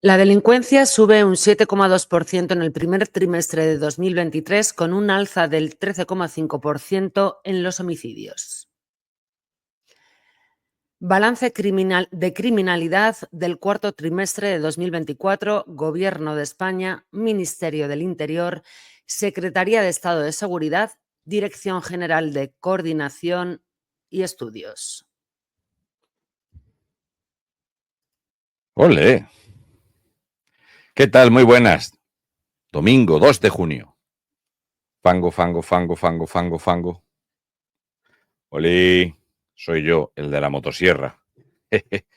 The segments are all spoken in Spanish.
La delincuencia sube un 7,2% en el primer trimestre de 2023, con un alza del 13,5% en los homicidios. Balance de criminalidad del cuarto trimestre de 2024, Gobierno de España, Ministerio del Interior, Secretaría de Estado de Seguridad, Dirección General de Coordinación y Estudios. ¡Ole! ¿Qué tal? Muy buenas. Domingo 2 de junio. Fango, fango, fango, fango, fango, fango. ¡Oli! Soy yo, el de la motosierra.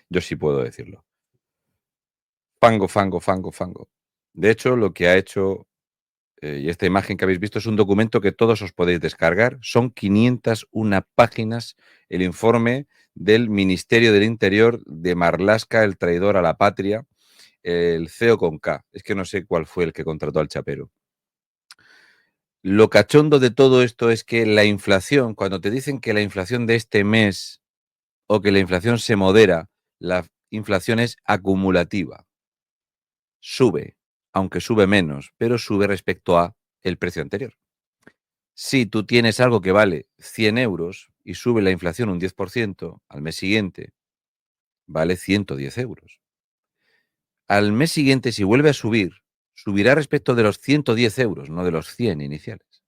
Yo sí puedo decirlo. Fango, fango, fango, fango. De hecho, lo que ha hecho, y esta imagen que habéis visto, es un documento que todos os podéis descargar. Son 501 páginas el informe del Ministerio del Interior de Marlaska, el traidor a la patria, el CEO con K. Es que no sé cuál fue el que contrató al chapero. Lo cachondo de todo esto es que la inflación, cuando te dicen que la inflación de este mes o que la inflación se modera, la inflación es acumulativa. Sube, aunque sube menos, pero sube respecto a el precio anterior. Si tú tienes algo que vale 100 euros y sube la inflación un 10%, al mes siguiente vale 110 euros. Al mes siguiente, si vuelve a subir, subirá respecto de los 110 euros, no de los 100 iniciales.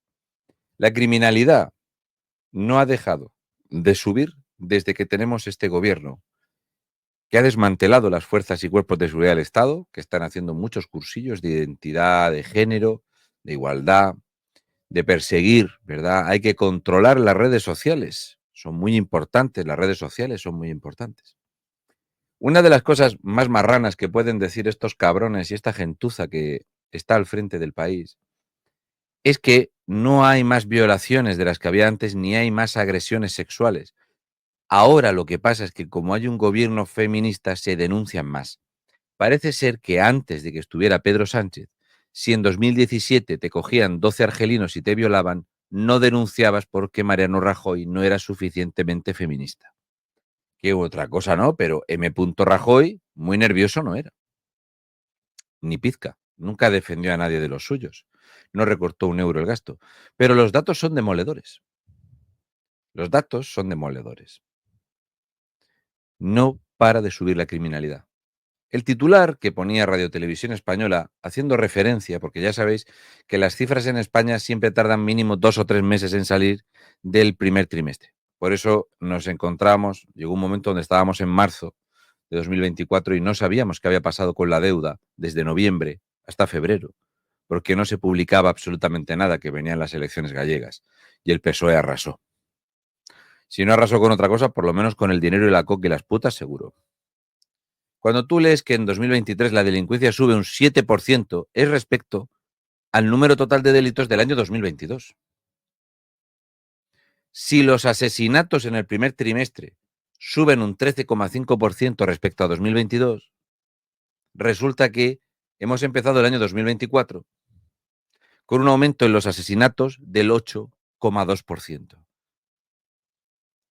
La criminalidad no ha dejado de subir desde que tenemos este gobierno, que ha desmantelado las fuerzas y cuerpos de seguridad del Estado, que están haciendo muchos cursillos de identidad, de género, de igualdad, de perseguir, ¿verdad? Hay que controlar las redes sociales. Son muy importantes, las redes sociales son muy importantes. Una de las cosas más marranas que pueden decir estos cabrones y esta gentuza que está al frente del país es que no hay más violaciones de las que había antes ni hay más agresiones sexuales. Ahora lo que pasa es que como hay un gobierno feminista se denuncian más. Parece ser que antes de que estuviera Pedro Sánchez, si en 2017 te cogían 12 argelinos y te violaban, no denunciabas porque Mariano Rajoy no era suficientemente feminista. Que otra cosa no, pero M. Rajoy muy nervioso no era. Ni pizca. Nunca defendió a nadie de los suyos. No recortó un euro el gasto. Pero los datos son demoledores. Los datos son demoledores. No para de subir la criminalidad. El titular que ponía Radio Televisión Española, haciendo referencia, porque ya sabéis que las cifras en España siempre tardan mínimo 2 o 3 meses en salir del primer trimestre. Por eso nos encontramos, llegó un momento donde estábamos en marzo de 2024 y no sabíamos qué había pasado con la deuda desde noviembre hasta febrero, porque no se publicaba absolutamente nada, que venían las elecciones gallegas y el PSOE arrasó. Si no arrasó con otra cosa, por lo menos con el dinero y la coca y las putas, seguro. Cuando tú lees que en 2023 la delincuencia sube un 7%, es respecto al número total de delitos del año 2022. Si los asesinatos en el primer trimestre suben un 13,5% respecto a 2022, resulta que hemos empezado el año 2024 con un aumento en los asesinatos del 8,2%.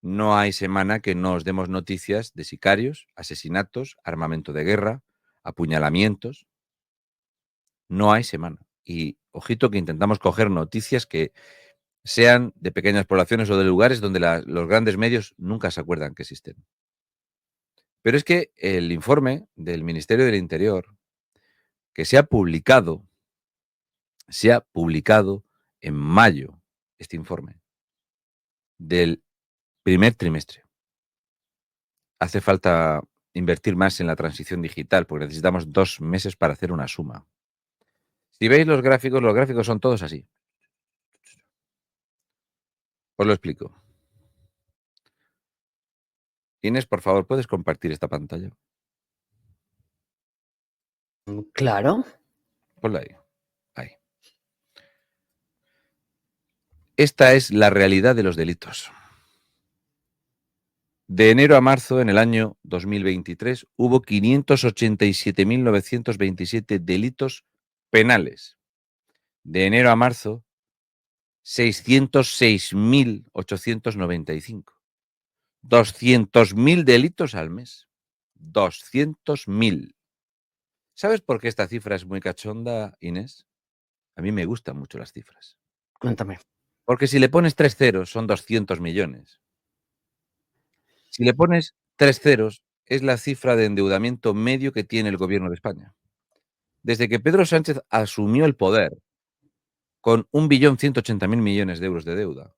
No hay semana que no os demos noticias de sicarios, asesinatos, armamento de guerra, apuñalamientos. No hay semana. Y ojito que intentamos coger noticias que sean de pequeñas poblaciones o de lugares donde los grandes medios nunca se acuerdan que existen. Pero es que el informe del Ministerio del Interior, que se ha publicado en mayo, este informe del primer trimestre. Hace falta invertir más en la transición digital porque necesitamos 2 meses para hacer una suma. Si veis los gráficos son todos así. Os lo explico. Inés, por favor, ¿puedes compartir esta pantalla? Claro. Ponla ahí. Ahí. Esta es la realidad de los delitos. De enero a marzo, en el año 2023, hubo 587.927 delitos penales. De enero a marzo, 606.895. 200.000 delitos al mes. 200.000. ¿Sabes por qué esta cifra es muy cachonda, Inés? A mí me gustan mucho las cifras. Cuéntame. Porque si le pones 3 ceros son 200 millones. Si le pones 3 ceros es la cifra de endeudamiento medio que tiene el gobierno de España. Desde que Pedro Sánchez asumió el poder con 1.180.000 millones de euros de deuda,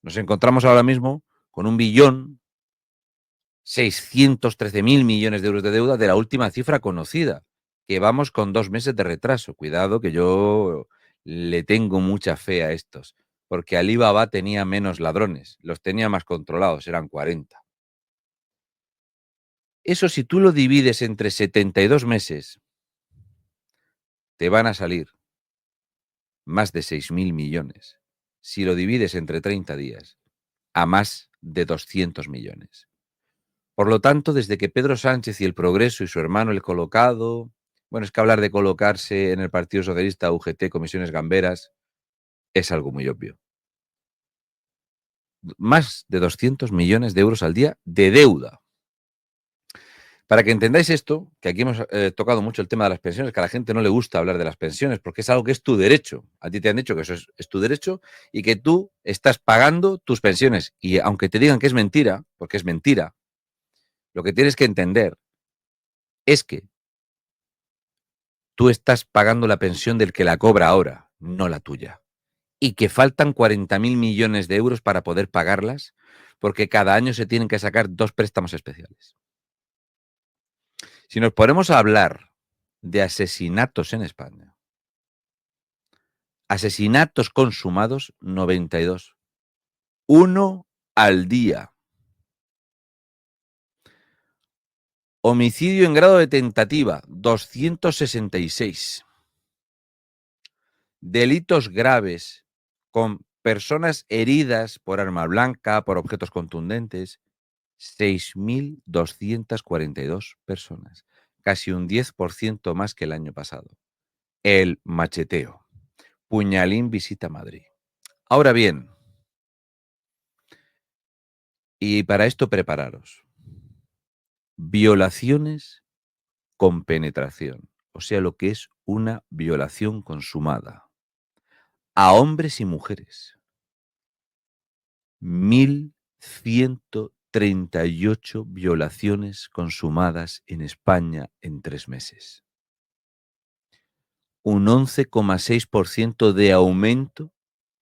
nos encontramos ahora mismo con 1.613.000 millones de euros de deuda de la última cifra conocida, que vamos con 2 meses de retraso. Cuidado, que yo le tengo mucha fe a estos, porque Alibaba tenía menos ladrones, los tenía más controlados, eran 40. Eso, si tú lo divides entre 72 meses, te van a salir más de 6.000 millones. Si lo divides entre 30 días, a más de 200 millones. Por lo tanto, desde que Pedro Sánchez y el Progreso y su hermano el Colocado, bueno, es que hablar de colocarse en el Partido Socialista, UGT, Comisiones Gamberas, es algo muy obvio. Más de 200 millones de euros al día de deuda. Para que entendáis esto, que aquí hemos tocado mucho el tema de las pensiones, que a la gente no le gusta hablar de las pensiones, porque es algo que es tu derecho. A ti te han dicho que eso es tu derecho y que tú estás pagando tus pensiones. Y aunque te digan que es mentira, porque es mentira, lo que tienes que entender es que tú estás pagando la pensión del que la cobra ahora, no la tuya. Y que faltan 40.000 millones de euros para poder pagarlas, porque cada año se tienen que sacar 2 préstamos especiales. Si nos ponemos a hablar de asesinatos en España, asesinatos consumados, 92. Uno al día. Homicidio en grado de tentativa, 266. Delitos graves con personas heridas por arma blanca, por objetos contundentes, 6.242 personas. Casi un 10% más que el año pasado. El macheteo. Puñalín visita Madrid. Ahora bien, y para esto prepararos. Violaciones con penetración, o sea, lo que es una violación consumada, a hombres y mujeres. 1.138 violaciones consumadas en España en 3 meses. Un 11,6% de aumento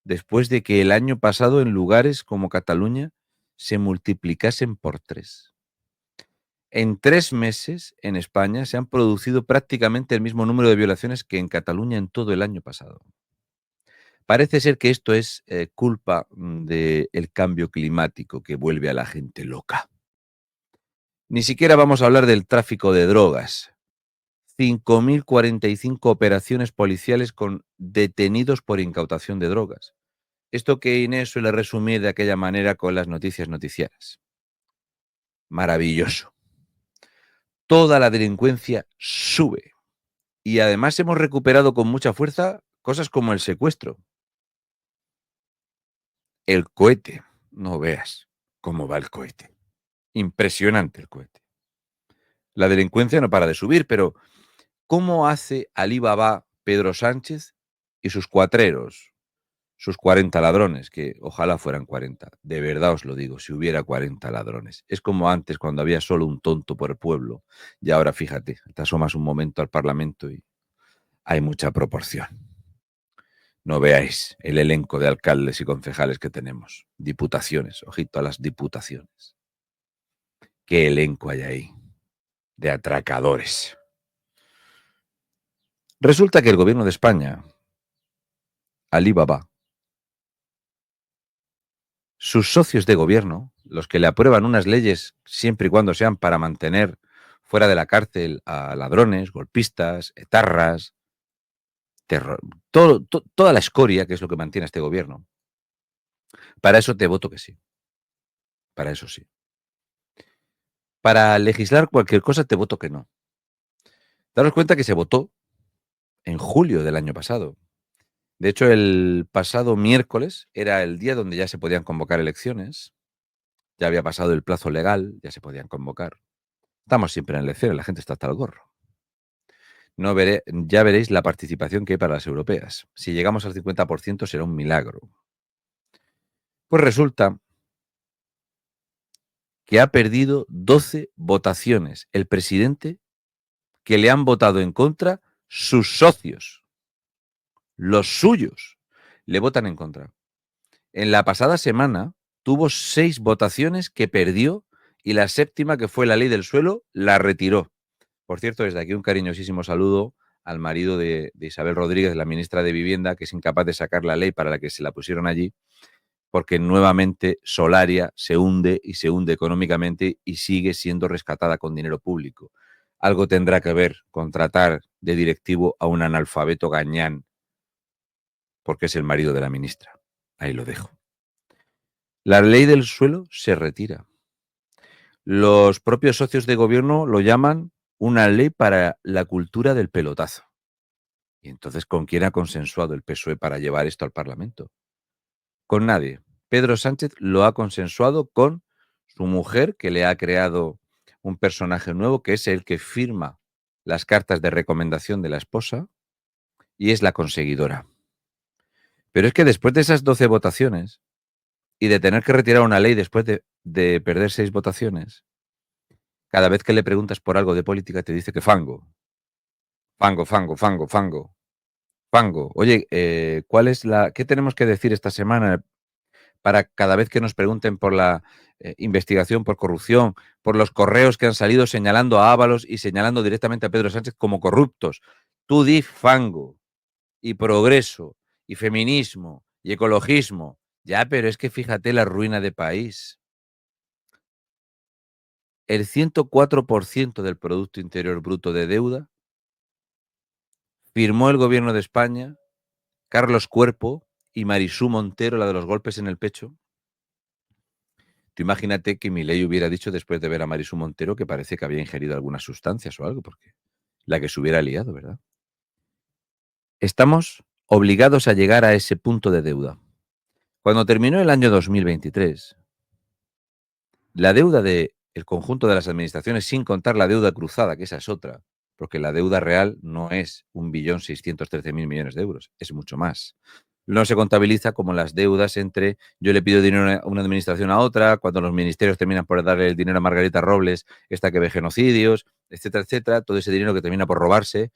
después de que el año pasado en lugares como Cataluña se multiplicasen por 3. En 3 meses en España se han producido prácticamente el mismo número de violaciones que en Cataluña en todo el año pasado. Parece ser que esto es culpa del cambio climático que vuelve a la gente loca. Ni siquiera vamos a hablar del tráfico de drogas. 5.045 operaciones policiales con detenidos por incautación de drogas. Esto que Inés suele resumir de aquella manera con las noticias noticieras. Maravilloso. Toda la delincuencia sube. Y además hemos recuperado con mucha fuerza cosas como el secuestro. El cohete. No veas cómo va el cohete. Impresionante el cohete. La delincuencia no para de subir, pero ¿cómo hace Alibaba Pedro Sánchez y sus cuatreros, sus 40 ladrones, que ojalá fueran 40, de verdad os lo digo, si hubiera 40 ladrones? Es como antes cuando había solo un tonto por el pueblo y ahora fíjate, te asomas un momento al Parlamento y hay mucha proporción. No veáis el elenco de alcaldes y concejales que tenemos. Diputaciones, ojito a las diputaciones. ¿Qué elenco hay ahí de atracadores? Resulta que el gobierno de España, Alibaba, sus socios de gobierno, los que le aprueban unas leyes siempre y cuando sean para mantener fuera de la cárcel a ladrones, golpistas, etarras, toda la escoria que es lo que mantiene a este gobierno. Para eso te voto que sí. Para eso sí. Para legislar cualquier cosa te voto que no. Daros cuenta que se votó en julio del año pasado. De hecho, el pasado miércoles era el día donde ya se podían convocar elecciones. Ya había pasado el plazo legal, ya se podían convocar. Estamos siempre en elecciones, la gente está hasta el gorro. ya veréis la participación que hay para las europeas. Si llegamos al 50% será un milagro. Pues resulta que ha perdido 12 votaciones el presidente que le han votado en contra sus socios. Los suyos le votan en contra. En la pasada semana tuvo 6 votaciones que perdió y la séptima, que fue la ley del suelo, la retiró. Por cierto, desde aquí un cariñosísimo saludo al marido de Isabel Rodríguez, la ministra de Vivienda, que es incapaz de sacar la ley para la que se la pusieron allí, porque nuevamente Solaria se hunde y se hunde económicamente y sigue siendo rescatada con dinero público. Algo tendrá que ver con tratar de directivo a un analfabeto gañán, porque es el marido de la ministra. Ahí lo dejo. La ley del suelo se retira. Los propios socios de gobierno lo llaman una ley para la cultura del pelotazo. Y entonces, ¿con quién ha consensuado el PSOE para llevar esto al Parlamento? Con nadie. Pedro Sánchez lo ha consensuado con su mujer, que le ha creado un personaje nuevo, que es el que firma las cartas de recomendación de la esposa, y es la conseguidora. Pero es que después de esas 12 votaciones y de tener que retirar una ley después de perder 6 votaciones, cada vez que le preguntas por algo de política te dice que fango. Fango, fango, fango, fango. Fango. Oye, ¿qué tenemos que decir esta semana para cada vez que nos pregunten por la investigación por corrupción, por los correos que han salido señalando a Ábalos y señalando directamente a Pedro Sánchez como corruptos? Tú di fango y progreso y feminismo y ecologismo. Ya, pero es que fíjate la ruina de país. El 104% del Producto Interior Bruto de deuda firmó el gobierno de España, Carlos Cuerpo y Marisú Montero, la de los golpes en el pecho. Tú imagínate que Milei hubiera dicho después de ver a Marisú Montero que parece que había ingerido algunas sustancias o algo, porque la que se hubiera liado, ¿verdad? Estamos obligados a llegar a ese punto de deuda. Cuando terminó el año 2023, la deuda del conjunto de las administraciones, sin contar la deuda cruzada, que esa es otra, porque la deuda real no es 1.613.000 millones de euros, es mucho más. No se contabiliza como las deudas entre yo le pido dinero a una administración a otra, cuando los ministerios terminan por darle el dinero a Margarita Robles, esta que ve genocidios, etcétera, etcétera, todo ese dinero que termina por robarse.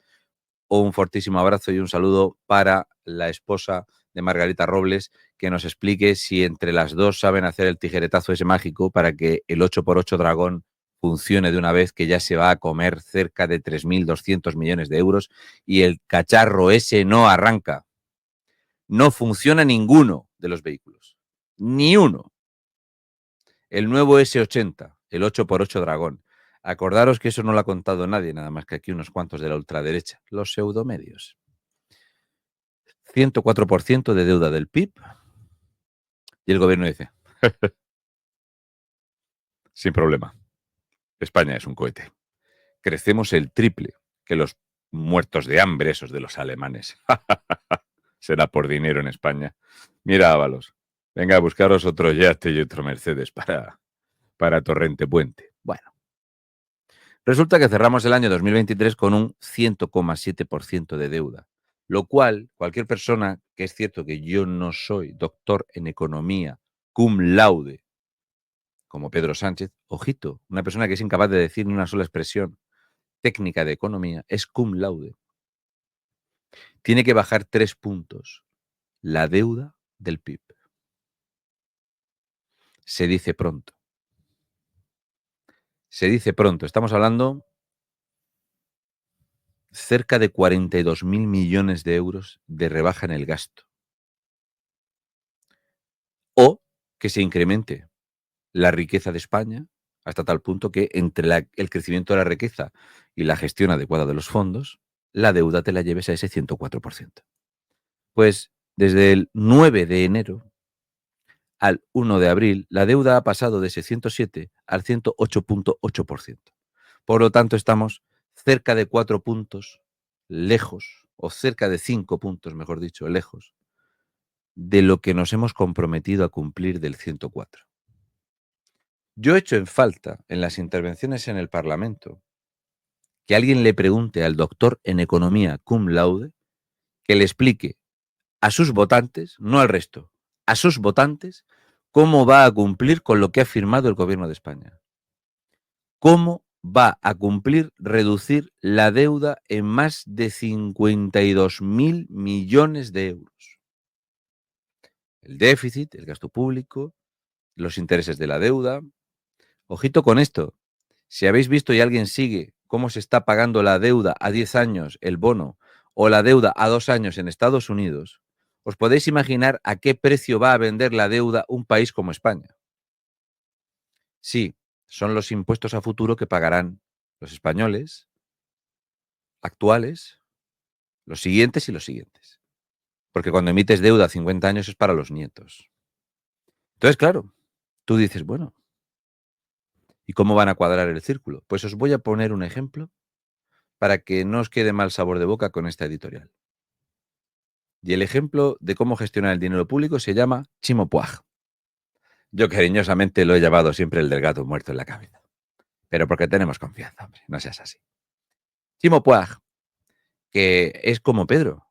Un fortísimo abrazo y un saludo para la esposa de Margarita Robles, que nos explique si entre las dos saben hacer el tijeretazo ese mágico para que el 8x8 dragón funcione de una vez, que ya se va a comer cerca de 3.200 millones de euros y el cacharro ese no arranca. No funciona ninguno de los vehículos. Ni uno. El nuevo S80, el 8x8 dragón. Acordaros que eso no lo ha contado nadie, nada más que aquí unos cuantos de la ultraderecha, los pseudomedios. 104% de deuda del PIB. Y el gobierno dice, sin problema, España es un cohete. Crecemos el triple que los muertos de hambre, esos de los alemanes. Será por dinero en España. Mira, Ábalos, venga a buscaros otro yate y otro Mercedes para Torrente Puente. Bueno, resulta que cerramos el año 2023 con un 100,7% de deuda, lo cual cualquier persona, que es cierto que yo no soy doctor en economía, cum laude, como Pedro Sánchez, ojito, una persona que es incapaz de decir ni una sola expresión técnica de economía, es cum laude. Tiene que bajar 3 puntos la deuda del PIB. Se dice pronto. Se dice pronto. Estamos hablando cerca de 42.000 millones de euros de rebaja en el gasto. O que se incremente la riqueza de España hasta tal punto que entre el crecimiento de la riqueza y la gestión adecuada de los fondos, la deuda te la lleves a ese 104%. Pues desde el 9 de enero al 1 de abril, la deuda ha pasado de ese 107 al 108,8%. Por lo tanto, estamos cerca de 4 puntos lejos, o cerca de 5 puntos, mejor dicho, lejos, de lo que nos hemos comprometido a cumplir del 104. Yo he hecho en falta en las intervenciones en el Parlamento que alguien le pregunte al doctor en economía cum laude que le explique a sus votantes, no al resto, a sus votantes, cómo va a cumplir con lo que ha firmado el gobierno de España. ¿Cómo va a cumplir reducir la deuda en más de 52.000 millones de euros? El déficit, el gasto público, los intereses de la deuda. Ojito con esto. Si habéis visto y alguien sigue cómo se está pagando la deuda a 10 años, el bono, o la deuda a 2 años en Estados Unidos, os podéis imaginar a qué precio va a vender la deuda un país como España. Sí, son los impuestos a futuro que pagarán los españoles actuales, los siguientes y los siguientes. Porque cuando emites deuda a 50 años es para los nietos. Entonces, claro, tú dices, bueno, ¿y cómo van a cuadrar el círculo? Pues os voy a poner un ejemplo para que no os quede mal sabor de boca con esta editorial. Y el ejemplo de cómo gestionar el dinero público se llama Chimo Puig. Yo cariñosamente lo he llamado siempre el del gato muerto en la cabeza. Pero porque tenemos confianza, hombre, no seas así. Chimo Puig, que es como Pedro,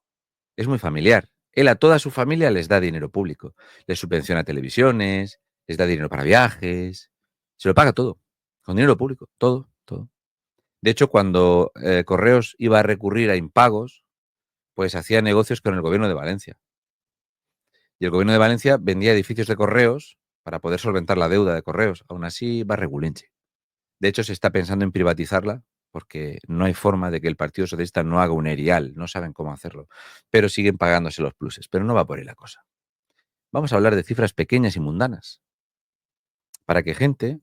es muy familiar. Él a toda su familia les da dinero público. Les subvenciona televisiones, les da dinero para viajes, se lo paga todo, con dinero público, todo, todo. De hecho, cuando Correos iba a recurrir a impagos, pues hacía negocios con el gobierno de Valencia. Y el gobierno de Valencia vendía edificios de Correos para poder solventar la deuda de Correos. Aún así, va regulinche. De hecho, se está pensando en privatizarla porque no hay forma de que el Partido Socialista no haga un erial, no saben cómo hacerlo, pero siguen pagándose los pluses. Pero no va por ahí la cosa. Vamos a hablar de cifras pequeñas y mundanas, para que gente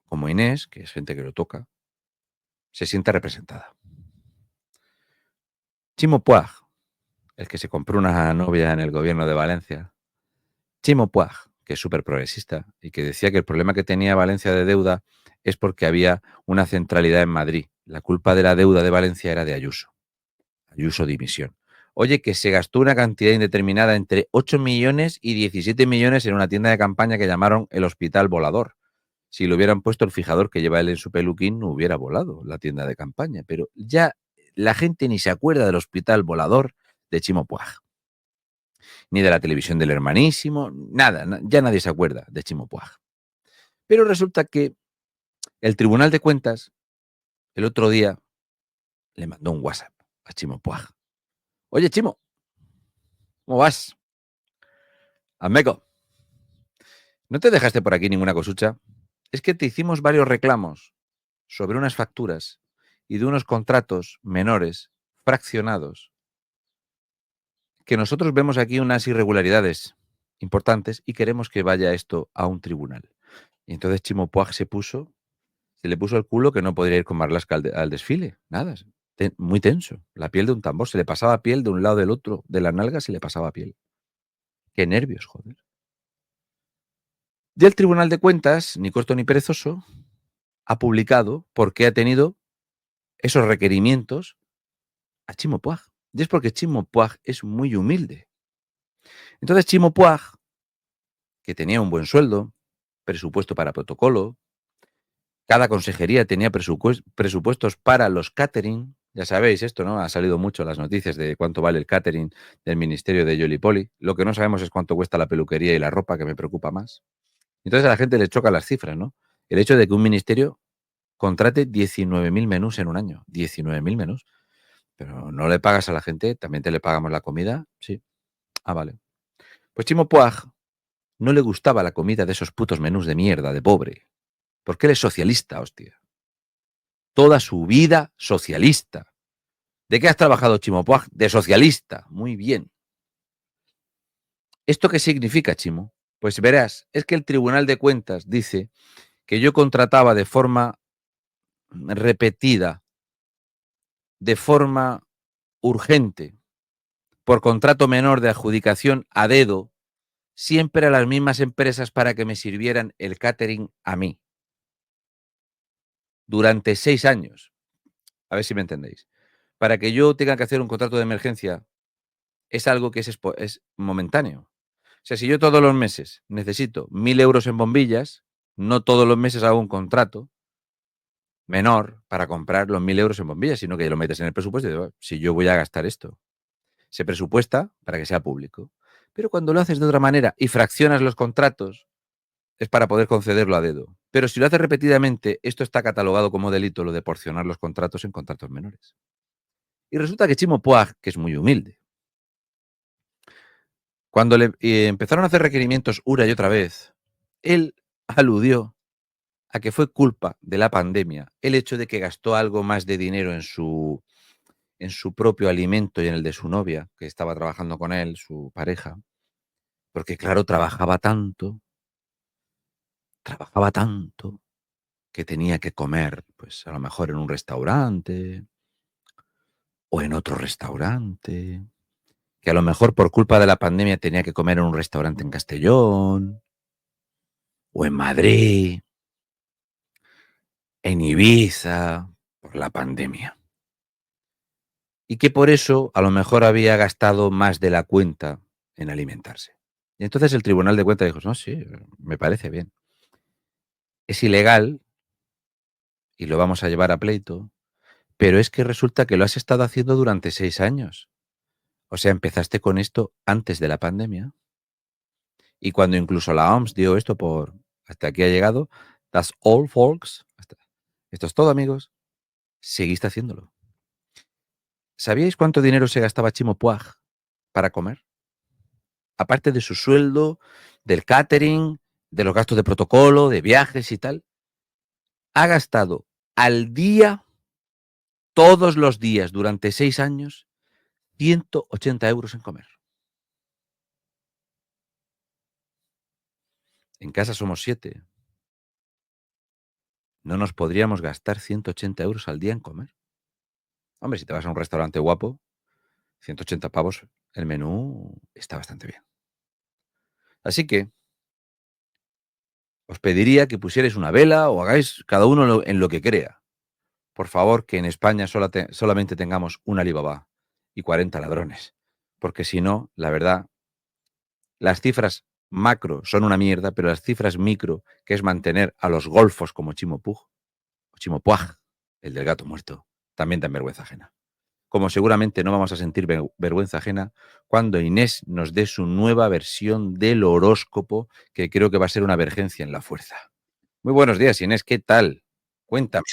como Inés, que es gente que lo toca, se sienta representada. Chimo Puig, el que se compró una novia en el gobierno de Valencia, Chimo Puig, que es súper progresista y que decía que el problema que tenía Valencia de deuda es porque había una centralidad en Madrid. La culpa de la deuda de Valencia era de Ayuso. Ayuso dimisión. Oye, que se gastó una cantidad indeterminada entre 8 millones y 17 millones en una tienda de campaña que llamaron el Hospital Volador. Si le hubieran puesto el fijador que lleva él en su peluquín, no hubiera volado la tienda de campaña. Pero ya la gente ni se acuerda del Hospital Volador de Chimo Puig, ni de la televisión del Hermanísimo, nada, ya nadie se acuerda de Chimo Puig. Pero resulta que el Tribunal de Cuentas el otro día le mandó un WhatsApp a Chimo Puig. Oye, Chimo, ¿cómo vas? Ameco, ¿no te dejaste por aquí ninguna cosucha? Es que te hicimos varios reclamos sobre unas facturas y de unos contratos menores, fraccionados, que nosotros vemos aquí unas irregularidades importantes y queremos que vaya esto a un tribunal. Y entonces Chimo Puig se le puso el culo que no podría ir con Marlaska al desfile. Nada, muy tenso. La piel de un tambor. Se le pasaba piel de un lado del otro. De la nalga se le pasaba piel. Qué nervios, joder. Y el Tribunal de Cuentas, ni corto ni perezoso, ha publicado por qué ha tenido esos requerimientos a Chimo Puig. Y es porque Chimo Puig es muy humilde. Entonces Chimo Puig, que tenía un buen sueldo, presupuesto para protocolo, cada consejería tenía presupuestos para los catering. Ya sabéis esto, ¿no? Ha salido mucho en las noticias de cuánto vale el catering del ministerio de Yoli Poli. Lo que no sabemos es cuánto cuesta la peluquería y la ropa, que me preocupa más. Entonces a la gente le chocan las cifras, ¿no? El hecho de que un ministerio contrate 19.000 menús en un año. 19.000 menús. Pero no le pagas a la gente, también te le pagamos la comida. Sí. Ah, vale. Pues Chimo Puig no le gustaba la comida de esos putos menús de mierda, de pobre. Porque él es socialista, hostia. Toda su vida socialista. ¿De qué has trabajado, Chimo Puig? De socialista. Muy bien. ¿Esto qué significa, Chimo? Pues verás, es que el Tribunal de Cuentas dice que yo contrataba de forma repetida, de forma urgente, por contrato menor de adjudicación a dedo, siempre a las mismas empresas para que me sirvieran el catering a mí. Durante 6 años. A ver si me entendéis. Para que yo tenga que hacer un contrato de emergencia es algo que es momentáneo. O sea, si yo todos los meses necesito 1.000 euros en bombillas, no todos los meses hago un contrato menor para comprar los 1.000 euros en bombillas, sino que lo metes en el presupuesto y dices, si yo voy a gastar esto, se presupuesta para que sea público. Pero cuando lo haces de otra manera y fraccionas los contratos, es para poder concederlo a dedo. Pero si lo haces repetidamente, esto está catalogado como delito, lo de porcionar los contratos en contratos menores. Y resulta que Chimo Puig, que es muy humilde, cuando le empezaron a hacer requerimientos una y otra vez, él aludió a que fue culpa de la pandemia el hecho de que gastó algo más de dinero en su propio alimento y en el de su novia, que estaba trabajando con él, su pareja, porque claro, trabajaba tanto que tenía que comer, pues a lo mejor en un restaurante o en otro restaurante, que a lo mejor por culpa de la pandemia tenía que comer en un restaurante en Castellón o en Madrid, en Ibiza, por la pandemia. Y que por eso a lo mejor había gastado más de la cuenta en alimentarse. Y entonces el Tribunal de Cuentas dijo, no, sí, me parece bien. Es ilegal y lo vamos a llevar a pleito, pero es que resulta que lo has estado haciendo durante 6 años. O sea, empezaste con esto antes de la pandemia y cuando incluso la OMS dio esto por hasta aquí ha llegado, that's all folks, esto es todo amigos, seguiste haciéndolo. ¿Sabíais cuánto dinero se gastaba Chimo Puig para comer? Aparte de su sueldo, del catering, de los gastos de protocolo, de viajes y tal, ha gastado al día, todos los días, durante 6 años, 180 euros en comer. En casa somos 7. ¿No nos podríamos gastar 180 euros al día en comer? Hombre, si te vas a un restaurante guapo, 180 pavos, el menú está bastante bien. Así que os pediría que pusierais una vela o hagáis cada uno en lo que crea. Por favor, que en España solamente tengamos un Alibaba y 40 ladrones. Porque si no, la verdad, las cifras macro son una mierda, pero las cifras micro, que es mantener a los golfos como Chimo Puig, el del gato muerto, también dan vergüenza ajena. Como seguramente no vamos a sentir vergüenza ajena cuando Inés nos dé su nueva versión del horóscopo, que creo que va a ser una vergencia en la fuerza. Muy buenos días, Inés, ¿qué tal? Cuéntame.